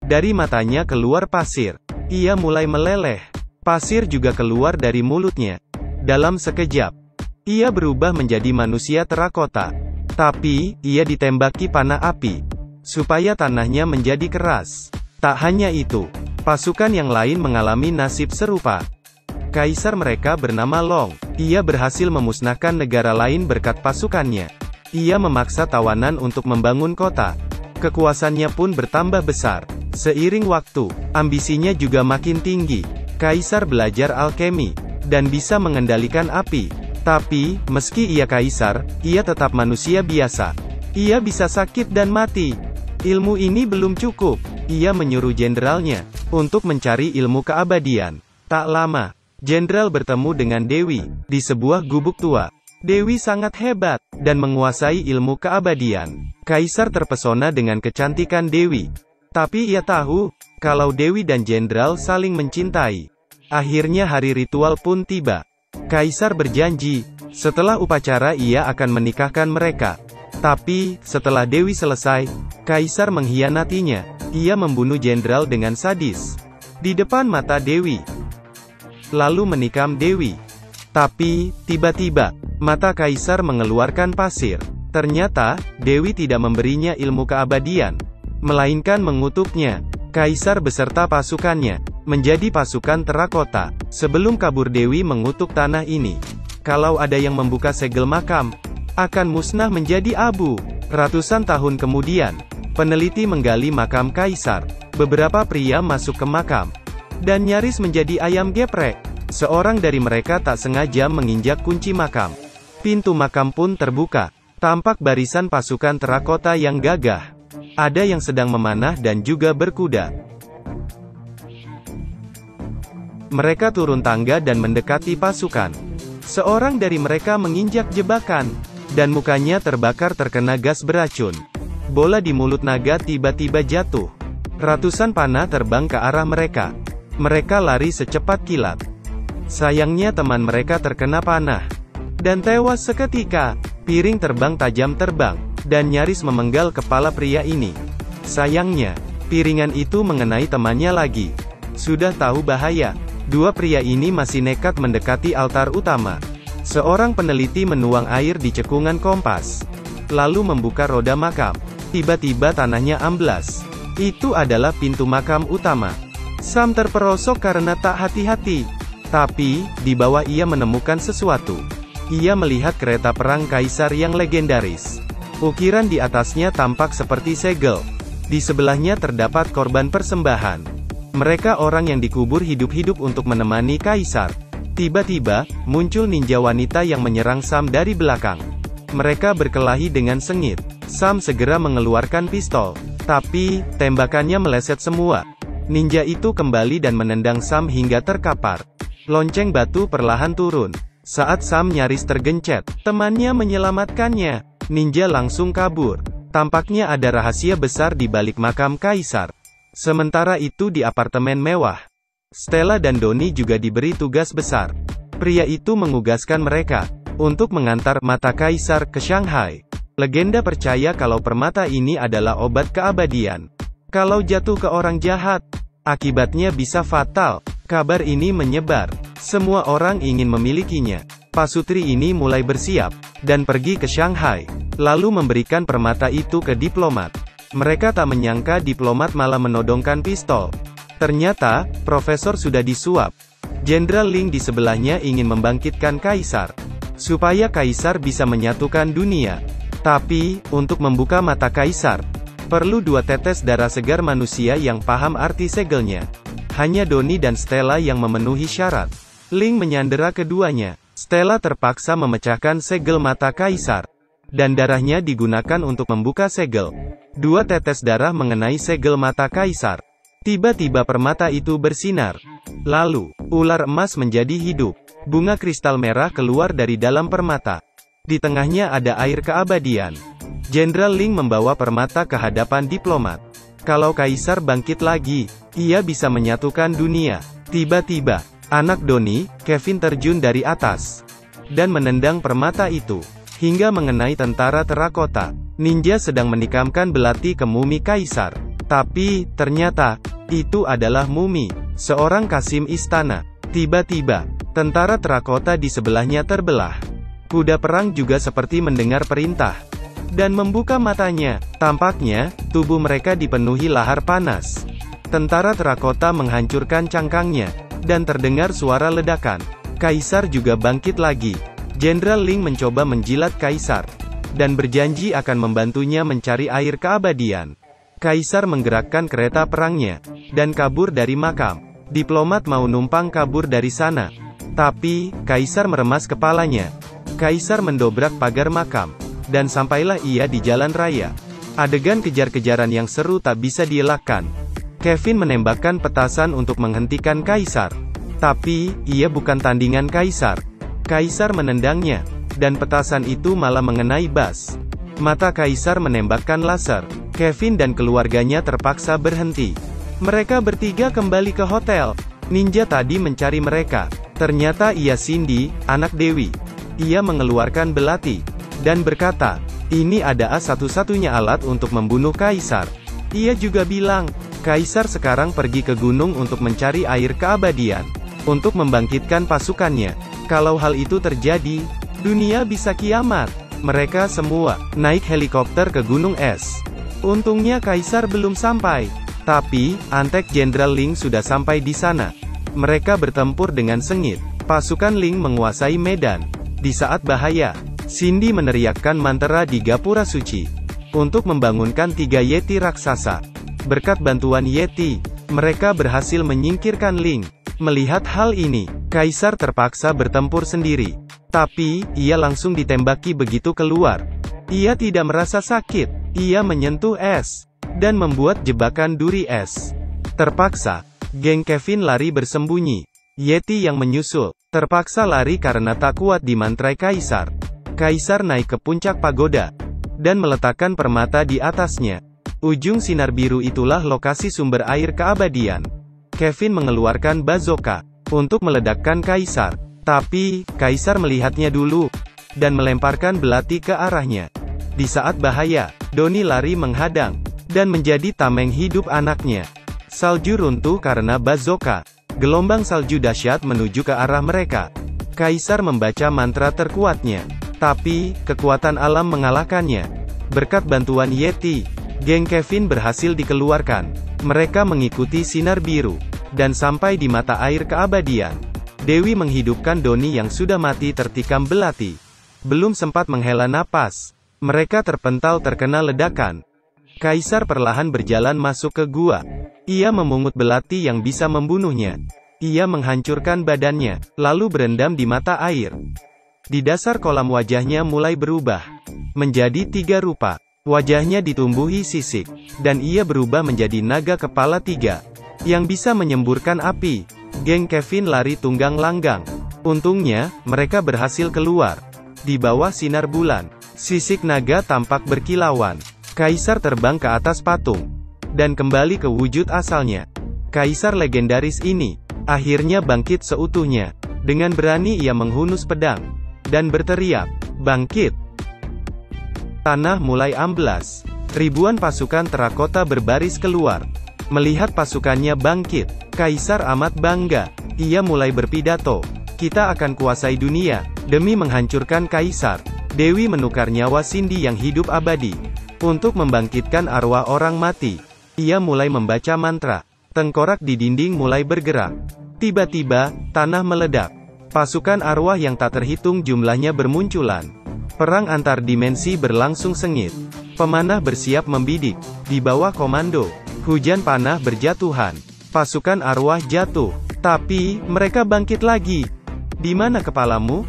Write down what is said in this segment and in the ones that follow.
Dari matanya keluar pasir. Ia mulai meleleh. Pasir juga keluar dari mulutnya. Dalam sekejap, ia berubah menjadi manusia terakota. Tapi, ia ditembaki panah api, supaya tanahnya menjadi keras. Tak hanya itu, pasukan yang lain mengalami nasib serupa. Kaisar mereka bernama Long. Ia berhasil memusnahkan negara lain berkat pasukannya. Ia memaksa tawanan untuk membangun kota. Kekuasaannya pun bertambah besar. Seiring waktu, ambisinya juga makin tinggi. Kaisar belajar alkemi, dan bisa mengendalikan api. Tapi, meski ia kaisar, ia tetap manusia biasa. Ia bisa sakit dan mati. Ilmu ini belum cukup. Ia menyuruh jenderalnya untuk mencari ilmu keabadian. Tak lama, jenderal bertemu dengan Dewi di sebuah gubuk tua. Dewi sangat hebat dan menguasai ilmu keabadian. Kaisar terpesona dengan kecantikan Dewi. Tapi ia tahu kalau Dewi dan jenderal saling mencintai. Akhirnya hari ritual pun tiba. Kaisar berjanji, setelah upacara ia akan menikahkan mereka. Tapi, setelah Dewi selesai, Kaisar mengkhianatinya. Ia membunuh jenderal dengan sadis di depan mata Dewi, lalu menikam Dewi. Tapi, tiba-tiba, mata Kaisar mengeluarkan pasir. Ternyata, Dewi tidak memberinya ilmu keabadian, melainkan mengutuknya. Kaisar beserta pasukannya menjadi pasukan terakota. Sebelum kabur, Dewi mengutuk tanah ini. Kalau ada yang membuka segel makam, akan musnah menjadi abu. Ratusan tahun kemudian, peneliti menggali makam Kaisar. Beberapa pria masuk ke makam, dan nyaris menjadi ayam geprek. Seorang dari mereka tak sengaja menginjak kunci makam. Pintu makam pun terbuka. Tampak barisan pasukan terakota yang gagah. Ada yang sedang memanah dan juga berkuda. Mereka turun tangga dan mendekati pasukan. Seorang dari mereka menginjak jebakan, dan mukanya terbakar terkena gas beracun. Bola di mulut naga tiba-tiba jatuh. Ratusan panah terbang ke arah mereka. Mereka lari secepat kilat. Sayangnya teman mereka terkena panah dan tewas seketika. Piring terbang tajam terbang dan nyaris memenggal kepala pria ini. Sayangnya, piringan itu mengenai temannya lagi. Sudah tahu bahaya, dua pria ini masih nekat mendekati altar utama. Seorang peneliti menuang air di cekungan kompas, lalu membuka roda makam. Tiba-tiba tanahnya amblas. Itu adalah pintu makam utama. Sam terperosok karena tak hati-hati. Tapi, di bawah ia menemukan sesuatu. Ia melihat kereta perang kaisar yang legendaris. Ukiran di atasnya tampak seperti segel. Di sebelahnya terdapat korban persembahan. Mereka orang yang dikubur hidup-hidup untuk menemani kaisar. Tiba-tiba, muncul ninja wanita yang menyerang Sam dari belakang. Mereka berkelahi dengan sengit. Sam segera mengeluarkan pistol. Tapi, tembakannya meleset semua. Ninja itu kembali dan menendang Sam hingga terkapar. Lonceng batu perlahan turun. Saat Sam nyaris tergencet, temannya menyelamatkannya. Ninja langsung kabur. Tampaknya ada rahasia besar di balik makam kaisar. Sementara itu di apartemen mewah, Stella dan Donnie juga diberi tugas besar. Pria itu menugaskan mereka untuk mengantar mata kaisar ke Shanghai. Legenda percaya kalau permata ini adalah obat keabadian. Kalau jatuh ke orang jahat, akibatnya bisa fatal. Kabar ini menyebar. Semua orang ingin memilikinya. Pasutri ini mulai bersiap dan pergi ke Shanghai, lalu memberikan permata itu ke diplomat. Mereka tak menyangka diplomat malah menodongkan pistol. Ternyata, profesor sudah disuap. Jenderal Ling di sebelahnya ingin membangkitkan kaisar, supaya kaisar bisa menyatukan dunia. Tapi, untuk membuka mata kaisar, perlu 2 tetes darah segar manusia yang paham arti segelnya. Hanya Donnie dan Stella yang memenuhi syarat. Ling menyandera keduanya. Stella terpaksa memecahkan segel mata kaisar, dan darahnya digunakan untuk membuka segel. 2 tetes darah mengenai segel mata kaisar. Tiba-tiba permata itu bersinar. Lalu, ular emas menjadi hidup. Bunga kristal merah keluar dari dalam permata. Di tengahnya ada air keabadian. Jenderal Ling membawa permata ke hadapan diplomat. Kalau kaisar bangkit lagi, ia bisa menyatukan dunia. Tiba-tiba, anak Donnie, Kevin terjun dari atas dan menendang permata itu hingga mengenai tentara terakota. Ninja sedang menikamkan belati ke mumi kaisar. Tapi, ternyata, itu adalah mumi, seorang kasim istana. Tiba-tiba, tentara terakota di sebelahnya terbelah. Kuda perang juga seperti mendengar perintah dan membuka matanya. Tampaknya, tubuh mereka dipenuhi lahar panas. Tentara terakota menghancurkan cangkangnya, dan terdengar suara ledakan. Kaisar juga bangkit lagi. Jenderal Ling mencoba menjilat Kaisar, dan berjanji akan membantunya mencari air keabadian. Kaisar menggerakkan kereta perangnya, dan kabur dari makam. Diplomat mau numpang kabur dari sana. Tapi, Kaisar meremas kepalanya. Kaisar mendobrak pagar makam, dan sampailah ia di jalan raya. Adegan kejar-kejaran yang seru tak bisa dielakkan. Kevin menembakkan petasan untuk menghentikan Kaisar. Tapi, ia bukan tandingan Kaisar. Kaisar menendangnya, dan petasan itu malah mengenai Bas. Mata Kaisar menembakkan laser. Kevin dan keluarganya terpaksa berhenti. Mereka bertiga kembali ke hotel. Ninja tadi mencari mereka. Ternyata ia Cindy, anak Dewi. Ia mengeluarkan belati, dan berkata, ini adalah satu-satunya alat untuk membunuh Kaisar. Ia juga bilang, Kaisar sekarang pergi ke gunung untuk mencari air keabadian, untuk membangkitkan pasukannya. Kalau hal itu terjadi, dunia bisa kiamat. Mereka semua naik helikopter ke Gunung Es. Untungnya Kaisar belum sampai. Tapi, Antek Jenderal Ling sudah sampai di sana. Mereka bertempur dengan sengit. Pasukan Ling menguasai medan. Di saat bahaya, Cindy meneriakkan mantra di Gapura Suci untuk membangunkan 3 Yeti raksasa. Berkat bantuan Yeti, mereka berhasil menyingkirkan Ling. Melihat hal ini, Kaisar terpaksa bertempur sendiri. Tapi, ia langsung ditembaki begitu keluar. Ia tidak merasa sakit. Ia menyentuh es, dan membuat jebakan duri es. Terpaksa, geng Kevin lari bersembunyi. Yeti yang menyusul, terpaksa lari karena tak kuat dimantrai Kaisar. Kaisar naik ke puncak pagoda, dan meletakkan permata di atasnya. Ujung sinar biru itulah lokasi sumber air keabadian. Kevin mengeluarkan bazooka untuk meledakkan Kaisar. Tapi, Kaisar melihatnya dulu, dan melemparkan belati ke arahnya. Di saat bahaya, Doni lari menghadang, dan menjadi tameng hidup anaknya. Salju runtuh karena bazooka. Gelombang salju dahsyat menuju ke arah mereka. Kaisar membaca mantra terkuatnya. Tapi, kekuatan alam mengalahkannya. Berkat bantuan Yeti, geng Kevin berhasil dikeluarkan. Mereka mengikuti sinar biru, dan sampai di mata air keabadian. Dewi menghidupkan Doni yang sudah mati tertikam belati. Belum sempat menghela napas, mereka terpental terkena ledakan. Kaisar perlahan berjalan masuk ke gua. Ia memungut belati yang bisa membunuhnya. Ia menghancurkan badannya, lalu berendam di mata air. Di dasar kolam wajahnya mulai berubah menjadi 3 rupa. Wajahnya ditumbuhi sisik, dan ia berubah menjadi naga kepala 3 yang bisa menyemburkan api. Geng Kevin lari tunggang langgang. Untungnya, mereka berhasil keluar. Di bawah sinar bulan, sisik naga tampak berkilauan. Kaisar terbang ke atas patung, dan kembali ke wujud asalnya. Kaisar legendaris ini, akhirnya bangkit seutuhnya. Dengan berani ia menghunus pedang, dan berteriak, "Bangkit!" Tanah mulai amblas. Ribuan pasukan terakota berbaris keluar. Melihat pasukannya bangkit, Kaisar amat bangga. Ia mulai berpidato, "Kita akan kuasai dunia." Demi menghancurkan Kaisar, Dewi menukar nyawa Cindy yang hidup abadi untuk membangkitkan arwah orang mati. Ia mulai membaca mantra. Tengkorak di dinding mulai bergerak. Tiba-tiba, tanah meledak. Pasukan arwah yang tak terhitung jumlahnya bermunculan. Perang antar dimensi berlangsung sengit. Pemanah bersiap membidik. Di bawah komando, hujan panah berjatuhan. Pasukan arwah jatuh. Tapi, mereka bangkit lagi. Di mana kepalamu?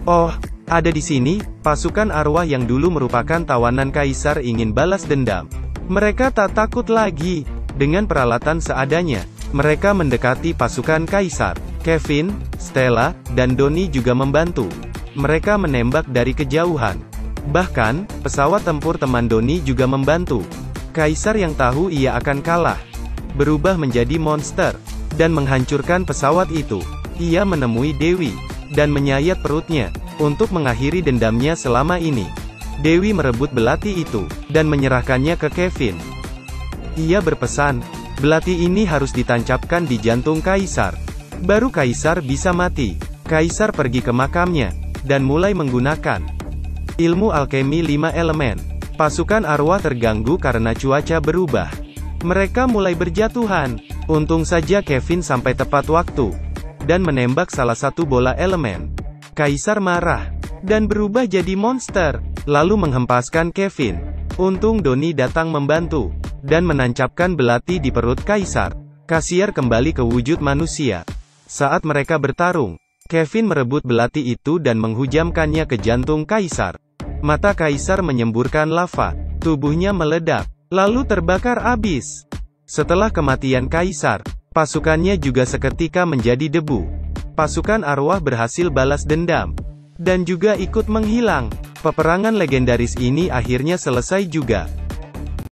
Oh, ada di sini. Pasukan arwah yang dulu merupakan tawanan Kaisar ingin balas dendam. Mereka tak takut lagi. Dengan peralatan seadanya, mereka mendekati pasukan Kaisar. Kevin, Stella, dan Doni juga membantu. Mereka menembak dari kejauhan. Bahkan, pesawat tempur teman Doni juga membantu. Kaisar yang tahu ia akan kalah, berubah menjadi monster, dan menghancurkan pesawat itu. Ia menemui Dewi, dan menyayat perutnya, untuk mengakhiri dendamnya selama ini. Dewi merebut belati itu, dan menyerahkannya ke Kevin. Ia berpesan, belati ini harus ditancapkan di jantung kaisar. Baru kaisar bisa mati. Kaisar pergi ke makamnya, dan mulai menggunakan ilmu alkemi 5 elemen. Pasukan arwah terganggu karena cuaca berubah. Mereka mulai berjatuhan. Untung saja Kevin sampai tepat waktu, dan menembak salah satu bola elemen. Kaisar marah, dan berubah jadi monster, lalu menghempaskan Kevin. Untung Doni datang membantu, dan menancapkan belati di perut kaisar. Kasier kembali ke wujud manusia. Saat mereka bertarung, Kevin merebut belati itu dan menghujamkannya ke jantung kaisar. Mata kaisar menyemburkan lava, tubuhnya meledak, lalu terbakar abis. Setelah kematian kaisar, pasukannya juga seketika menjadi debu. Pasukan arwah berhasil balas dendam, dan juga ikut menghilang. Peperangan legendaris ini akhirnya selesai juga.